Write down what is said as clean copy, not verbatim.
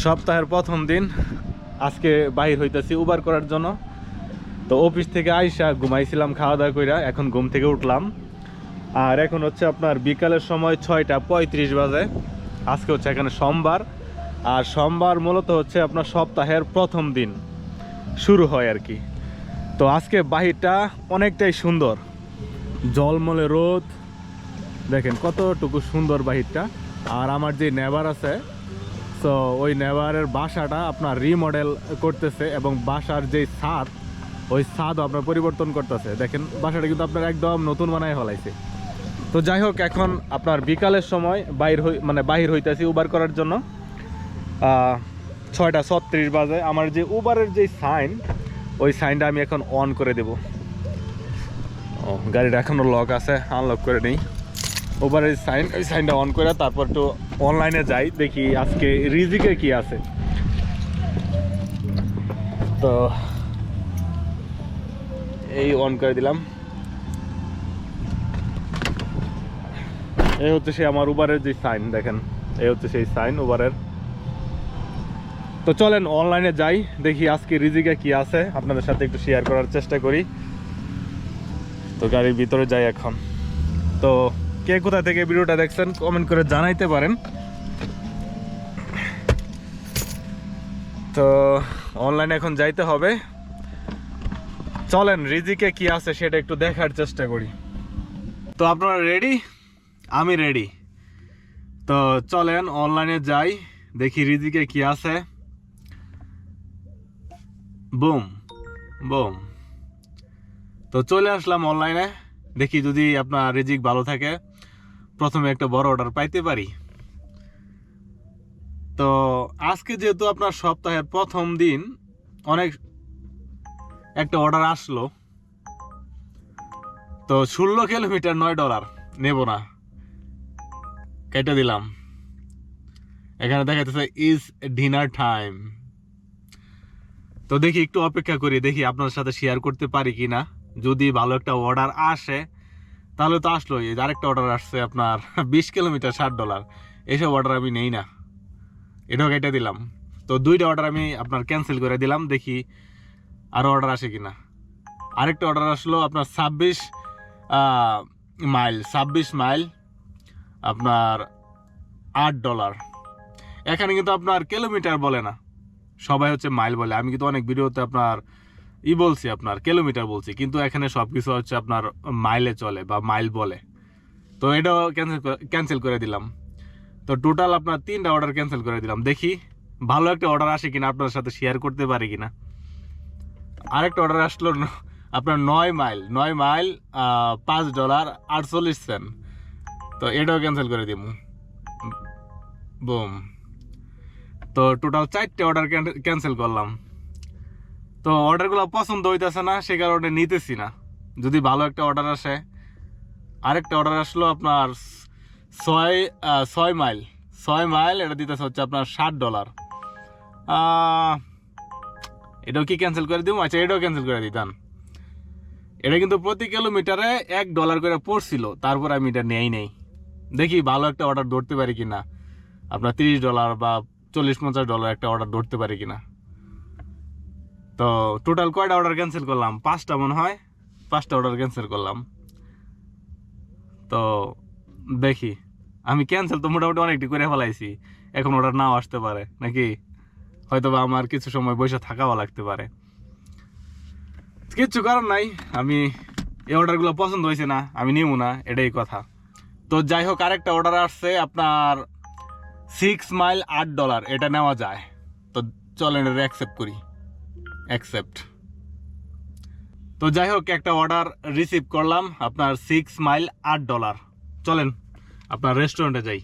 সপ্তাহের প্রথম দিন আজকে বাহির হইতেছি উবার করার জন্য। তো অফিস থেকে আইসা ঘুমাইছিলাম, খাওয়া দাওয়া কইরা এখন ঘুম থেকে উঠলাম। আর এখন হচ্ছে আপনার বিকালের সময় 6:35 বাজে। আজকে হচ্ছে এখানে সোমবার, আর সোমবার মূলত হচ্ছে আপনার সপ্তাহের প্রথম দিন শুরু হয় আর কি। তো আজকে বাহিরটা অনেকটাই সুন্দর, জলমলে রোদ, দেখেন কতটুকু সুন্দর বাহিরটা। আর আমার যে নেবার আছে, তো ওই নেভারের বাসাটা আপনার রিমডেল করতেছে এবং বাসার যে ছাদ, ওই ছাদও আপনার পরিবর্তন করতেছে। দেখেন বাসাটা কিন্তু আপনার একদম নতুন বানায় ফেলাইছে। তো যাই হোক, এখন আপনার বিকালের সময় বাহির হইতেছি উবার করার জন্য। 6:36 বাজে। আমার যে উবারের যে সাইন, ওই সাইনটা আমি এখন অন করে দেব। ও, গাড়িটা এখনও লক আছে, আনলক করে নেই। উবারের সাইন, ওই সাইনটা অন করে তারপর একটু অনলাইনে যাই, দেখি আজকে রিজিকে কি আছে। তো এই অন করে দিলাম। এই হচ্ছে সে আমার উবারের যে সাইন, দেখেন এই হচ্ছে সেই সাইন উবারের। তো চলেন অনলাইনে যাই, দেখি আজকে রিজিকে কি আছে, আপনাদের সাথে একটু শেয়ার করার চেষ্টা করি। তো গাড়ির ভিতরে যাই এখন। তো কে কোথা থেকে ভিডিওটা দেখছেন কমেন্ট করে জানাইতে পারেন। তো অনলাইনে এখন যাইতে হবে, চলেন রিজিকে কি আছে সেটা একটু দেখার চেষ্টা করি। তো আপনারা রেডি? আমি রেডি। তো চলেন অনলাইনে যাই, দেখি রিজিকে কি আছে। Boom boom. তো চলে আসলাম অনলাইনে, দেখি যদি আপনার রিজিক ভালো থাকে প্রথমে একটা বড় অর্ডার পাইতে পারি। তো আজকে যেহেতু আপনার সপ্তাহের প্রথম দিন, অনেক একটা অর্ডার আসলো। তো 16 কিলোমিটার $9 নেব না, কেটে দিলাম। এখানে দেখা যাচ্ছে ইজ ডিনার টাইম। তো দেখি একটু অপেক্ষা করি, দেখি আপনার সাথে শেয়ার করতে পারি কিনা। যদি ভালো একটা অর্ডার আসে তাহলে তো আসলোই। আরেকটা অর্ডার আসছে আপনার 20 কিলোমিটার $60, এইসব অর্ডার আমি নেই না, এটাও কেটে দিলাম। তো দুইটা অর্ডার আমি আপনার ক্যান্সেল করে দিলাম, দেখি আরও অর্ডার আসে কিনা। আরেকটা অর্ডার আসলো আপনার 26 মাইল আপনার $8। এখানে কিন্তু আপনার কিলোমিটার বলে না, সবাই হচ্ছে মাইল বলে। আমি কিন্তু অনেক ভিডিওতে আপনার বলছি, আপনার কিলোমিটার বলছি, কিন্তু এখানে সব কিছু হচ্ছে আপনার মাইলে চলে বা মাইল বলে। তো এটাও ক্যান্সেল করে দিলাম। তো টোটাল আপনার 3টা অর্ডার ক্যান্সেল করে দিলাম, দেখি ভালো একটা অর্ডার আসে কিনা, আপনার সাথে শেয়ার করতে পারি কিনা। আরেকটা অর্ডার আসলো আপনার 9 মাইল $5.48। তো এটাও ক্যান্সেল করে দিব। বুম। তো টোটাল 4টে অর্ডার ক্যান্সেল করলাম। তো অর্ডারগুলো পছন্দ হইতেছে না, সে কারণে নিতেছি না। যদি ভালো একটা অর্ডার আসে। আরেকটা অর্ডার আসলো আপনার 6 মাইল, এটা দিতেছে হচ্ছে আপনার $60। এটাও কি ক্যান্সেল করে দিব? আচ্ছা, এটাও ক্যান্সেল করে দিতাম। এটা কিন্তু প্রতি কিলোমিটারে $1 করে পড়ছিল, তারপর আমি এটা নেই। দেখি ভালো একটা অর্ডার ধরতে পারি কিনা, আপনার $30 বা $40-50 একটা অর্ডার ধরতে পারি কিনা। তো টোটাল কয়টা অর্ডার ক্যান্সেল করলাম? 5টা মনে হয়, 5টা অর্ডার ক্যান্সেল করলাম। তো দেখি, আমি ক্যান্সেল তো মোটামুটি অনেকটি করে ফেলাইছি, এখন অর্ডার নাও আসতে পারে নাকি, হয়তো বা আমার কিছু সময় বসে থাকাও লাগতে পারে। কিচ্ছু কারণ নাই, আমি এই অর্ডারগুলো পছন্দ হয়েছে না, আমি নিব না, এটাই কথা। তো যাই হোক, আরেকটা অর্ডার আসছে আপনার 6 মাইল $8, এটা নেওয়া যায়। তো চলেন এটা অ্যাকসেপ্ট করি, অ্যাকসেপ্ট। তো যাই হোক, একটা অর্ডার রিসিভ করলাম আপনার 6 মাইল $8। চলেন আপনার রেস্টুরেন্টে যাই।